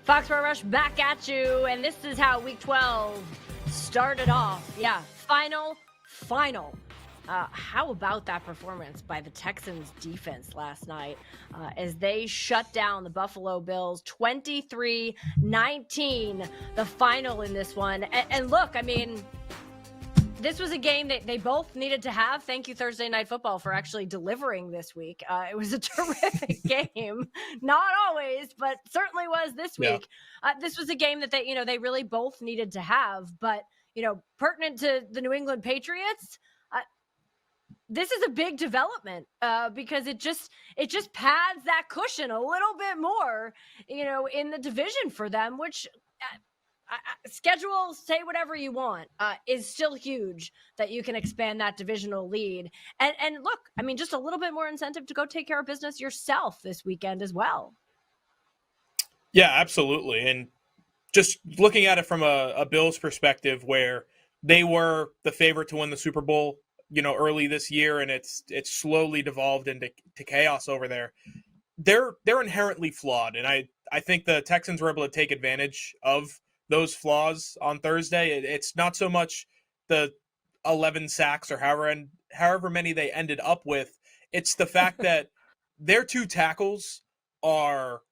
Foxborough Rush back at you, and this is how Week 12 started off. Yeah, final. How about that performance by the Texans defense last night as they shut down the Buffalo Bills 23-19, the final in this one. And look, I mean, this was a game that they both needed to have. Thank you, Thursday Night Football, for actually delivering this week. It was a terrific game. Not always, but certainly was this week. This was a game that they really both needed to have. But, pertinent to the New England Patriots, this is a big development because it just pads that cushion a little bit more, in the division for them, which schedule, say whatever you want, is still huge that you can expand that divisional lead. And look, I mean, just a little bit more incentive to go take care of business yourself this weekend as well. Yeah, absolutely. And just looking at it from a Bills perspective, where they were the favorite to win the Super Bowl, early this year, and it's slowly devolved into chaos over there. They're inherently flawed, and I think the Texans were able to take advantage of those flaws on Thursday. It's not so much the 11 sacks or however many they ended up with. It's the fact that their two tackles are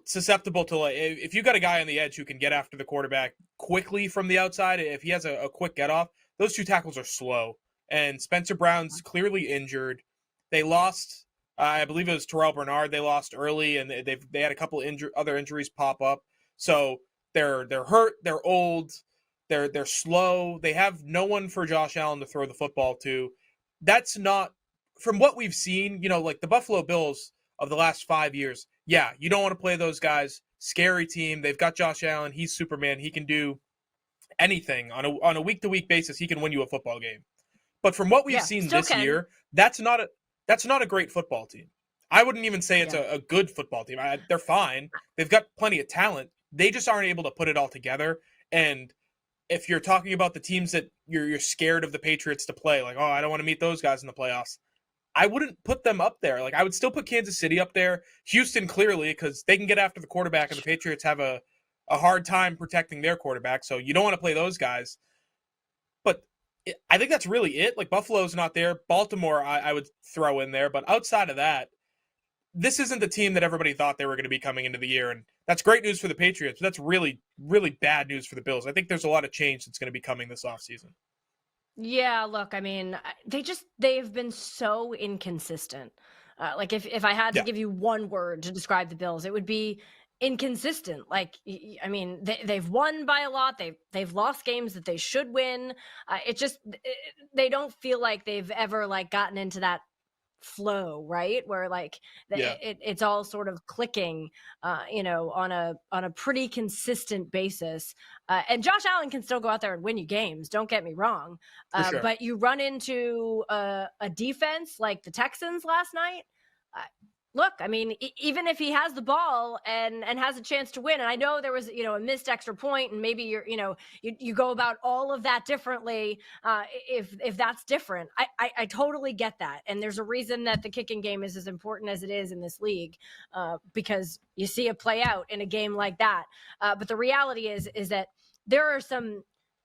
susceptible to, like, if you got a guy on the edge who can get after the quarterback quickly from the outside, if he has a quick get off, those two tackles are slow. And Spencer Brown's clearly injured. They lost, I believe it was Terrell Bernard they lost early, and they had a couple other injuries pop up. So they're hurt, they're old, they're slow. They have no one for Josh Allen to throw the football to. That's not, from what we've seen, like the Buffalo Bills of the last 5 years. Yeah, you don't want to play those guys. Scary team. They've got Josh Allen. He's Superman. He can do anything on a week-to-week basis. He can win you a football game. But from what we've seen this year, that's not a great football team. I wouldn't even say it's a good football team. They're fine. They've got plenty of talent. They just aren't able to put it all together. And if you're talking about the teams that you're scared of the Patriots to play, like, oh, I don't want to meet those guys in the playoffs, I wouldn't put them up there. Like, I would still put Kansas City up there. Houston, clearly, because they can get after the quarterback, and the Patriots have a hard time protecting their quarterback. So you don't want to play those guys. But I think that's really it. Like, Buffalo's not there. Baltimore, I would throw in there. But outside of that, this isn't the team that everybody thought they were going to be coming into the year. And that's great news for the Patriots, but that's really, really bad news for the Bills. I think there's a lot of change that's going to be coming this offseason. Yeah, look, I mean, they've been so inconsistent. Like, if I had to give you one word to describe the Bills, it would be inconsistent. Like, I mean, they've won by a lot. They've lost games that they should win. They don't feel like they've ever gotten into that flow, right, where it's all sort of clicking on a pretty consistent basis, and Josh Allen can still go out there and win you games, don't get me wrong, sure. But you run into a defense like the Texans last night. Look, I mean, even if he has the ball and has a chance to win, and I know there was, a missed extra point, and maybe you go about all of that differently if that's different. I totally get that. And there's a reason that the kicking game is as important as it is in this league, because you see it play out in a game like that. But the reality is that there are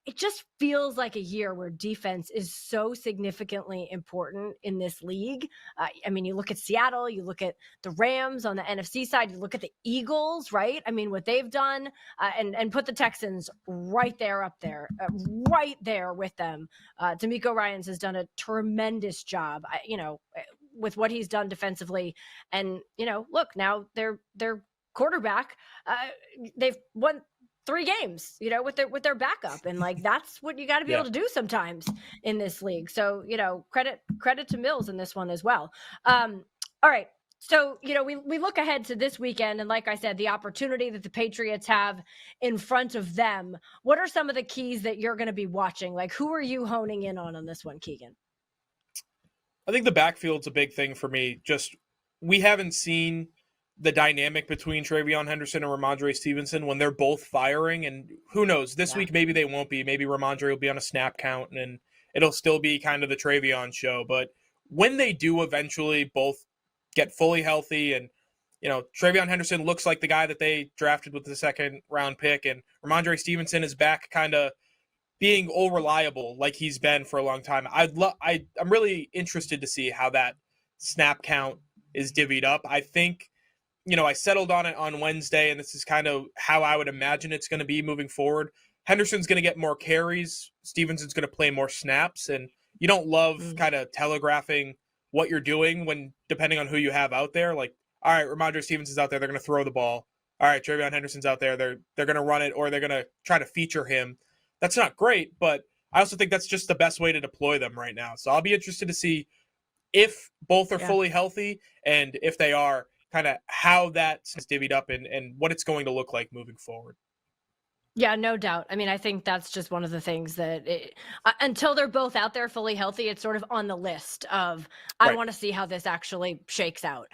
it just feels like a year where defense is so significantly important in this league. I mean, you look at Seattle, you look at the Rams on the NFC side, you look at the Eagles, right? I mean, what they've done, and put the Texans right there up there, right there with them. D'Amico Ryans has done a tremendous job, with what he's done defensively. And, look, now their quarterback, they've won 3 games, with their backup. And that's what you got to be able to do sometimes in this league. So, credit to Mills in this one as well. All right. So, we look ahead to this weekend, and like I said, the opportunity that the Patriots have in front of them. What are some of the keys that you're going to be watching? Like, who are you honing in on this one, Keegan? I think the backfield's a big thing for me. Just, we haven't seen the dynamic between TreVeyon Henderson and Rhamondre Stevenson when they're both firing, and who knows, this week maybe they won't be. Maybe Rhamondre will be on a snap count, and it'll still be kind of the TreVeyon show. But when they do eventually both get fully healthy, and TreVeyon Henderson looks like the guy that they drafted with the second round pick, and Rhamondre Stevenson is back kind of being all reliable like he's been for a long time. I'm really interested to see how that snap count is divvied up. I think, I settled on it on Wednesday, and this is kind of how I would imagine it's going to be moving forward. Henderson's going to get more carries. Stevenson's going to play more snaps, and you don't love kind of telegraphing what you're doing when depending on who you have out there. Like, all right, Rhamondre Stevenson's out there, they're going to throw the ball. All right, TreVeyon Henderson's out there, they're going to run it, or they're going to try to feature him. That's not great, but I also think that's just the best way to deploy them right now. So I'll be interested to see if both are fully healthy, and if they are, kind of how that's divvied up and what it's going to look like moving forward. Yeah, no doubt. I mean, I think that's just one of the things that until they're both out there fully healthy, it's sort of on the list of, I want to see how this actually shakes out.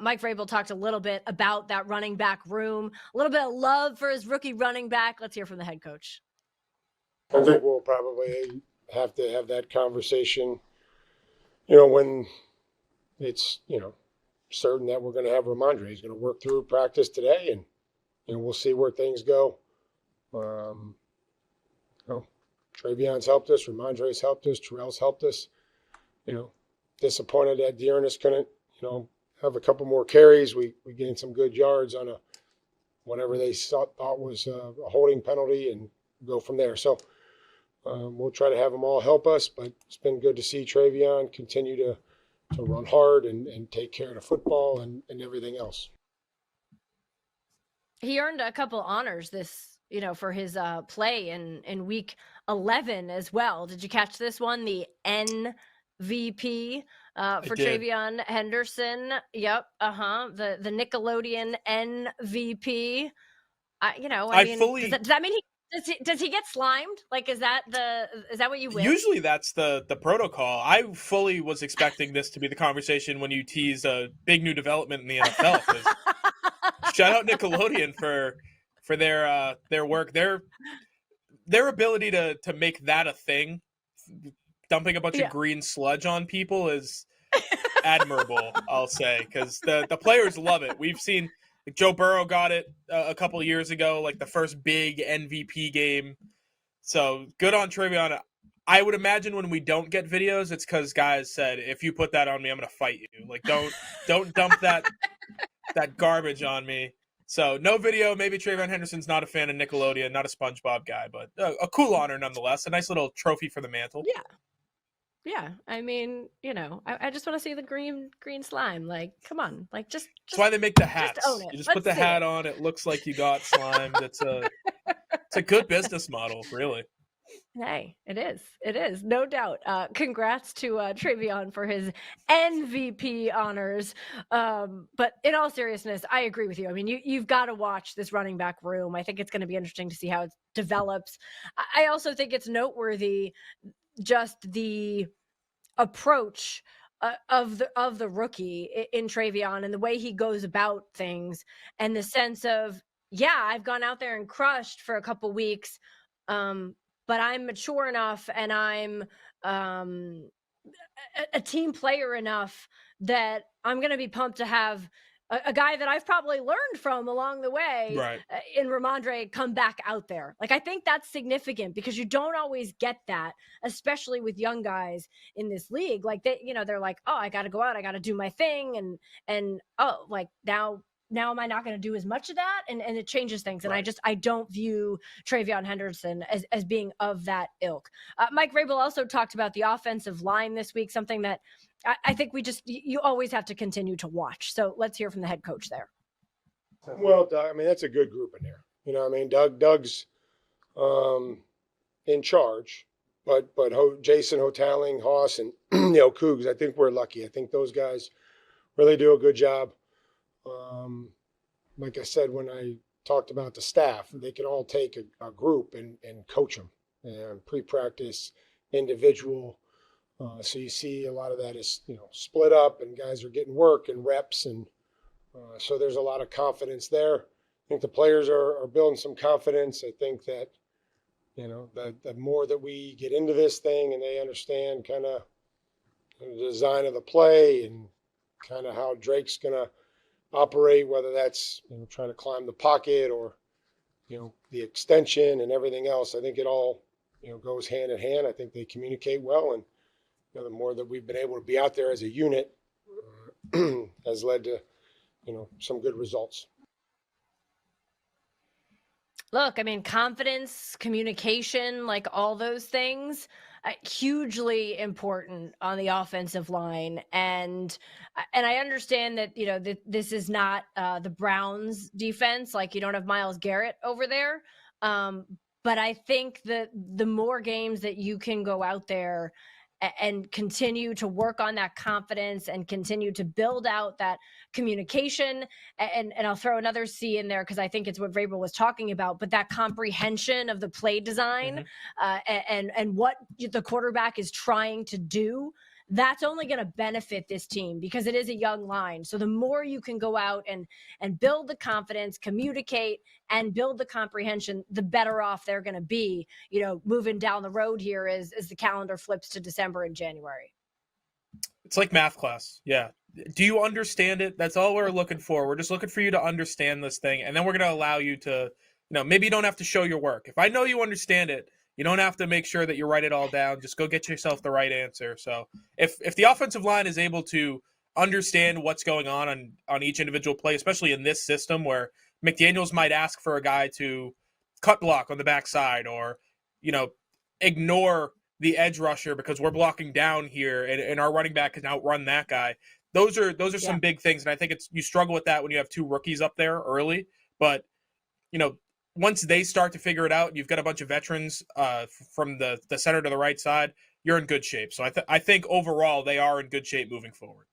Mike Vrabel talked a little bit about that running back room, a little bit of love for his rookie running back. Let's hear from the head coach. I think we'll probably have to have that conversation, when it's, certain that we're going to have Rhamondre. He's going to work through practice today, and we'll see where things go. TreVeyon's helped us, Rhamondre's helped us, Terrell's helped us. Disappointed that Dearness couldn't, have a couple more carries. We gained some good yards on whatever they thought was a holding penalty, and go from there. So we'll try to have them all help us, but it's been good to see TreVeyon continue to run hard and take care of the football and everything else. He earned a couple honors this, for his play in week 11 as well. Did you catch this one? The MVP for TreVeyon Henderson. Yep. The Nickelodeon MVP. Does that mean does he get slimed? Like, is that what you win? Usually that's the protocol. I fully was expecting this to be the conversation when you tease a big new development in the NFL. Shout out Nickelodeon for their work. Their ability to make that a thing, dumping a bunch of green sludge on people, is admirable, I'll say, because the players love it. We've seen Joe Burrow got it a couple of years ago, like the first big MVP game. So good on TreVeyon. I would imagine when we don't get videos, it's because guys said, if you put that on me, I'm going to fight you. Like, don't dump that garbage on me. So no video. Maybe TreVeyon Henderson's not a fan of Nickelodeon, not a SpongeBob guy, but a cool honor nonetheless. A nice little trophy for the mantle. Yeah. I mean, I just want to see the green slime. Like, come on. Like, just that's why they make the hats. Just own it. You just put the hat on. It looks like you got slimed. It's a good business model, really. Hey, it is, no doubt. Congrats to TreVeyon for his MVP honors. But in all seriousness, I agree with you. I mean, you've got to watch this running back room. I think it's going to be interesting to see how it develops. I also think it's noteworthy just the approach of the rookie in TreVeyon, and the way he goes about things, and the sense of, I've gone out there and crushed for a couple weeks, but I'm mature enough, and I'm a team player enough that I'm going to be pumped to have a guy that I've probably learned from along the way, in Rhamondre, come back out there. Like, I think that's significant, because you don't always get that, especially with young guys in this league. Like, they're like, oh, I got to go out, I got to do my thing, and oh, like, now am I not going to do as much of that? And it changes things. And I don't view TreVeyon Henderson as being of that ilk. Mike Vrabel also talked about the offensive line this week, something that I think you always have to continue to watch. So let's hear from the head coach there. Well, Doug, I mean, that's a good group in there. Doug's in charge, but Jason Hotaling, Haas, and Cougs, I think we're lucky. I think those guys really do a good job. Like I said, when I talked about the staff, they can all take a group and coach them, and pre-practice, individual. So you see a lot of that is, split up, and guys are getting work and reps. And so there's a lot of confidence there. I think the players are building some confidence. I think that, the more that we get into this thing and they understand kind of the design of the play and kind of how Drake's going to operate, whether that's trying to climb the pocket or the extension and everything else. I think it all goes hand in hand. I think they communicate well, and the more that we've been able to be out there as a unit has led to some good results. Look, I mean, confidence, communication, like all those things, hugely important on the offensive line. And I understand that, this is not the Browns defense. Like, you don't have Myles Garrett over there. But I think that the more games that you can go out there and continue to work on that confidence and continue to build out that communication. And I'll throw another C in there because I think it's what Vrabel was talking about, but that comprehension of the play design and what the quarterback is trying to do, that's only going to benefit this team because it is a young line. So the more you can go out and build the confidence, communicate, and build the comprehension, the better off they're going to be, moving down the road here as the calendar flips to December and January. It's like math class. Yeah. Do you understand it? That's all we're looking for. We're just looking for you to understand this thing. And then we're going to allow you to, maybe you don't have to show your work. If I know you understand it, you don't have to make sure that you write it all down. Just go get yourself the right answer. So if the offensive line is able to understand what's going on each individual play, especially in this system where McDaniels might ask for a guy to cut block on the backside or, ignore the edge rusher because we're blocking down here and our running back can outrun that guy. Those are some big things. And I think you struggle with that when you have two rookies up there early, but once they start to figure it out, you've got a bunch of veterans from the center to the right side, you're in good shape. So I think overall they are in good shape moving forward.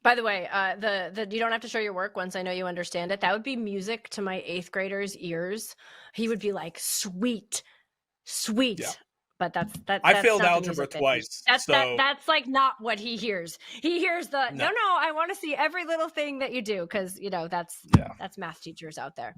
By the way, the you don't have to show your work once I know you understand it. That would be music to my 8th grader's ears. He would be like, sweet. Yeah. But that's I failed algebra twice. That's like not what he hears. He hears no, I want to see every little thing that you do because that's math teachers out there.